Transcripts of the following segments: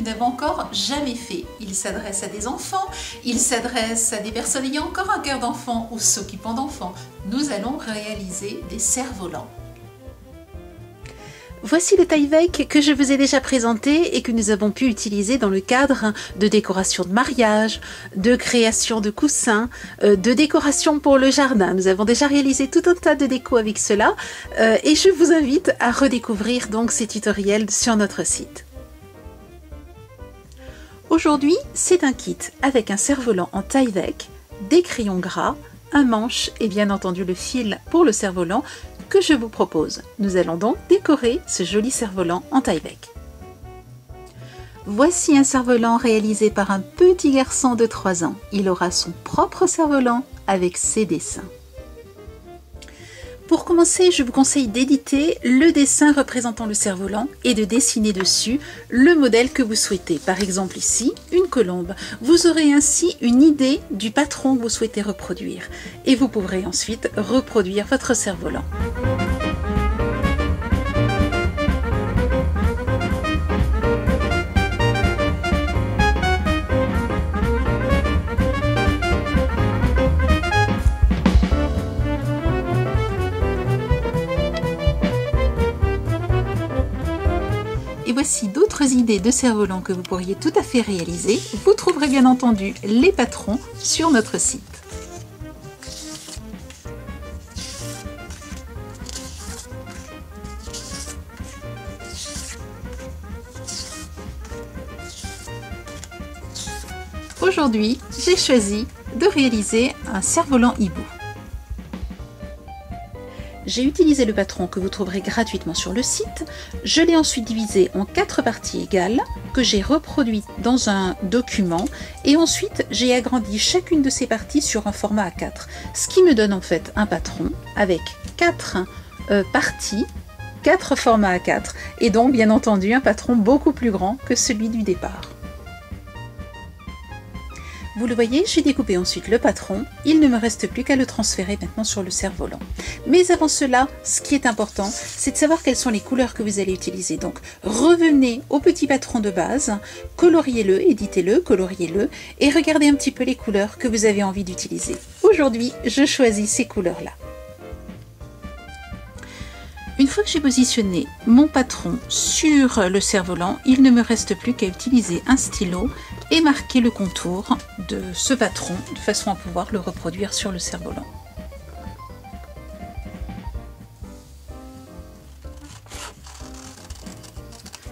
n'avons encore jamais fait. Il s'adresse à des enfants, il s'adresse à des personnes ayant encore un cœur d'enfant ou s'occupant d'enfants. Nous allons réaliser des cerfs-volants. Voici le Tyvek que je vous ai déjà présenté et que nous avons pu utiliser dans le cadre de décoration de mariage, de création de coussins, de décoration pour le jardin. Nous avons déjà réalisé tout un tas de décos avec cela et je vous invite à redécouvrir donc ces tutoriels sur notre site. Aujourd'hui, c'est un kit avec un cerf-volant en Tyvek, des crayons gras, un manche et bien entendu le fil pour le cerf-volant que je vous propose. Nous allons donc décorer ce joli cerf-volant en Tyvek. Voici un cerf-volant réalisé par un petit garçon de 3 ans. Il aura son propre cerf-volant avec ses dessins. Pour commencer, je vous conseille d'éditer le dessin représentant le cerf-volant et de dessiner dessus le modèle que vous souhaitez. Par exemple ici, une colombe. Vous aurez ainsi une idée du patron que vous souhaitez reproduire. Et vous pourrez ensuite reproduire votre cerf-volant. Et voici d'autres idées de cerfs-volants que vous pourriez tout à fait réaliser. Vous trouverez bien entendu les patrons sur notre site. Aujourd'hui, j'ai choisi de réaliser un cerf-volant hibou. J'ai utilisé le patron que vous trouverez gratuitement sur le site. Je l'ai ensuite divisé en 4 parties égales que j'ai reproduites dans un document et ensuite j'ai agrandi chacune de ces parties sur un format A4. Ce qui me donne en fait un patron avec 4 parties, 4 formats A4 et donc bien entendu un patron beaucoup plus grand que celui du départ. Vous le voyez, j'ai découpé ensuite le patron. Il ne me reste plus qu'à le transférer maintenant sur le cerf-volant. Mais avant cela, ce qui est important, c'est de savoir quelles sont les couleurs que vous allez utiliser. Donc, revenez au petit patron de base, coloriez-le, éditez-le, coloriez-le et regardez un petit peu les couleurs que vous avez envie d'utiliser. Aujourd'hui, je choisis ces couleurs-là. Une fois que j'ai positionné mon patron sur le cerf-volant, il ne me reste plus qu'à utiliser un stylo et marquer le contour de ce patron de façon à pouvoir le reproduire sur le cerf-volant.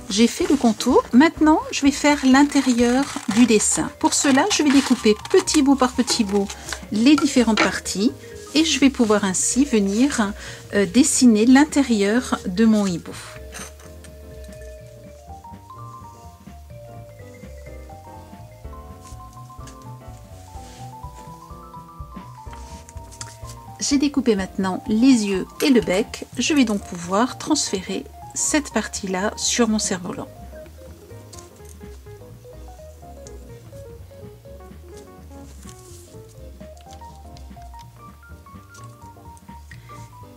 J'ai fait le contour, maintenant je vais faire l'intérieur du dessin. Pour cela, je vais découper petit bout par petit bout les différentes parties. Et je vais pouvoir ainsi venir dessiner l'intérieur de mon hibou. J'ai découpé maintenant les yeux et le bec. Je vais donc pouvoir transférer cette partie-là sur mon cerf-volant.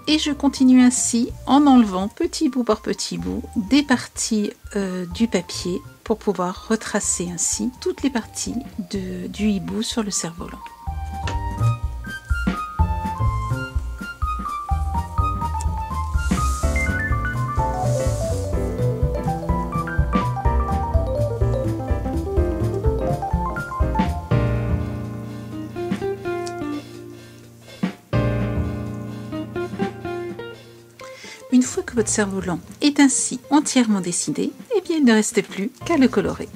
Et je continue ainsi en enlevant petit bout par petit bout des parties du papier pour pouvoir retracer ainsi toutes les parties du hibou sur le cerf-volant. Une fois que votre cerf-volant est ainsi entièrement dessiné, eh bien il ne reste plus qu'à le colorer.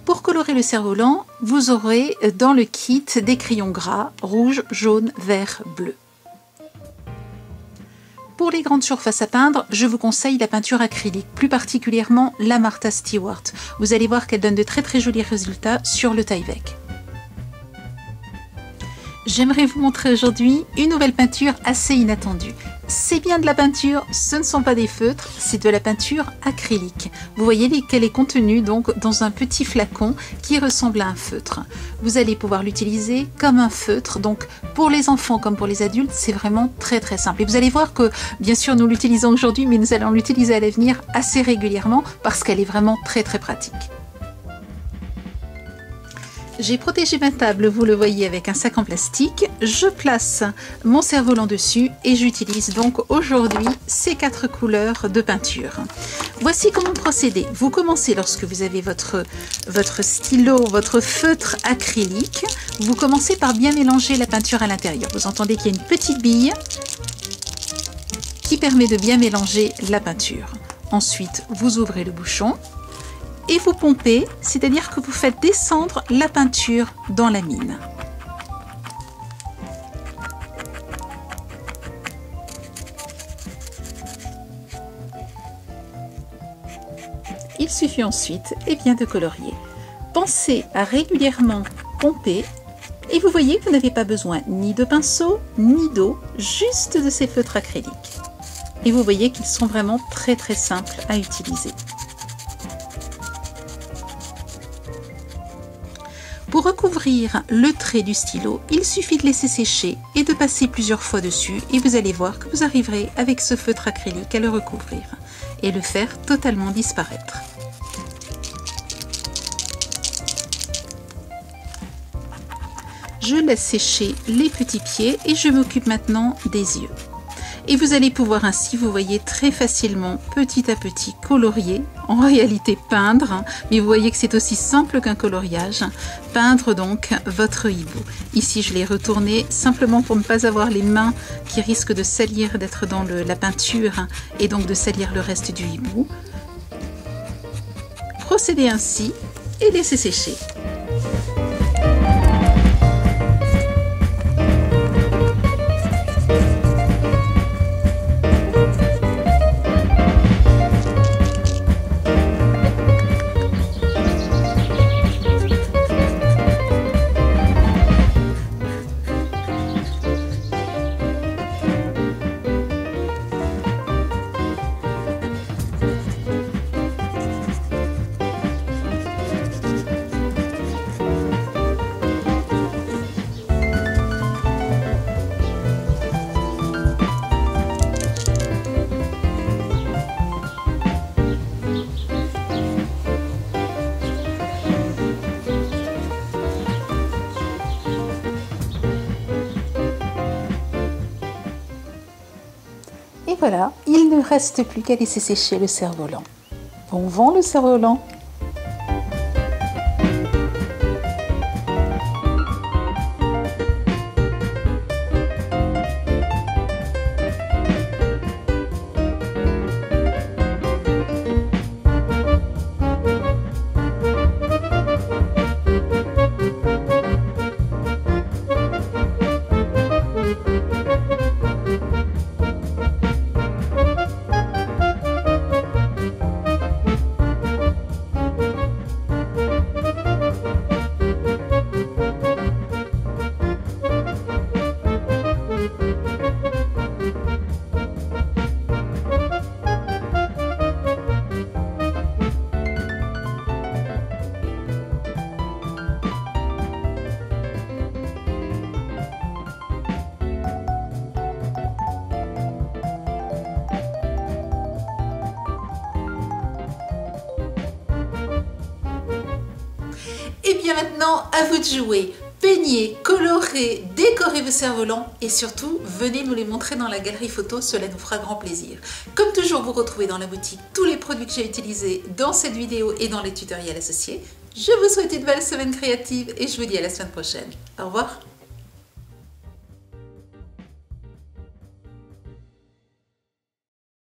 Pour colorer le cerf-volant, vous aurez dans le kit des crayons gras rouge, jaune, vert, bleu. Pour les grandes surfaces à peindre, je vous conseille la peinture acrylique, plus particulièrement la Martha Stewart. Vous allez voir qu'elle donne de très jolis résultats sur le Tyvek. J'aimerais vous montrer aujourd'hui une nouvelle peinture assez inattendue. C'est bien de la peinture, ce ne sont pas des feutres, c'est de la peinture acrylique. Vous voyez qu'elle est contenue donc dans un petit flacon qui ressemble à un feutre. Vous allez pouvoir l'utiliser comme un feutre, donc pour les enfants comme pour les adultes, c'est vraiment très très simple. Et vous allez voir que bien sûr nous l'utilisons aujourd'hui, mais nous allons l'utiliser à l'avenir assez régulièrement parce qu'elle est vraiment très très pratique. J'ai protégé ma table, vous le voyez, avec un sac en plastique. Je place mon cerf-volant dessus et j'utilise donc aujourd'hui ces 4 couleurs de peinture. Voici comment procéder. Vous commencez lorsque vous avez votre stylo, votre feutre acrylique. Vous commencez par bien mélanger la peinture à l'intérieur. Vous entendez qu'il y a une petite bille qui permet de bien mélanger la peinture. Ensuite, vous ouvrez le bouchon. Et vous pompez, c'est-à-dire que vous faites descendre la peinture dans la mine. Il suffit ensuite de colorier. Pensez à régulièrement pomper et vous voyez que vous n'avez pas besoin ni de pinceau ni d'eau, juste de ces feutres acryliques. Et vous voyez qu'ils sont vraiment très très simples à utiliser. Pour recouvrir le trait du stylo, il suffit de laisser sécher et de passer plusieurs fois dessus et vous allez voir que vous arriverez avec ce feutre acrylique à le recouvrir et le faire totalement disparaître. Je laisse sécher les petits pieds et je m'occupe maintenant des yeux. Et vous allez pouvoir ainsi, vous voyez, très facilement, petit à petit, colorier, en réalité peindre, mais vous voyez que c'est aussi simple qu'un coloriage, peindre donc votre hibou. Ici, je l'ai retourné simplement pour ne pas avoir les mains qui risquent de salir, d'être dans la peinture et donc de salir le reste du hibou. Procédez ainsi et laissez sécher. Et voilà, il ne reste plus qu'à laisser sécher le cerf-volant. Bon vent le cerf-volant! Et bien maintenant, à vous de jouer. Peignez, colorez, décorez vos cerfs-volants et surtout, venez nous les montrer dans la galerie photo, cela nous fera grand plaisir. Comme toujours, vous retrouvez dans la boutique tous les produits que j'ai utilisés dans cette vidéo et dans les tutoriels associés. Je vous souhaite une belle semaine créative et je vous dis à la semaine prochaine. Au revoir.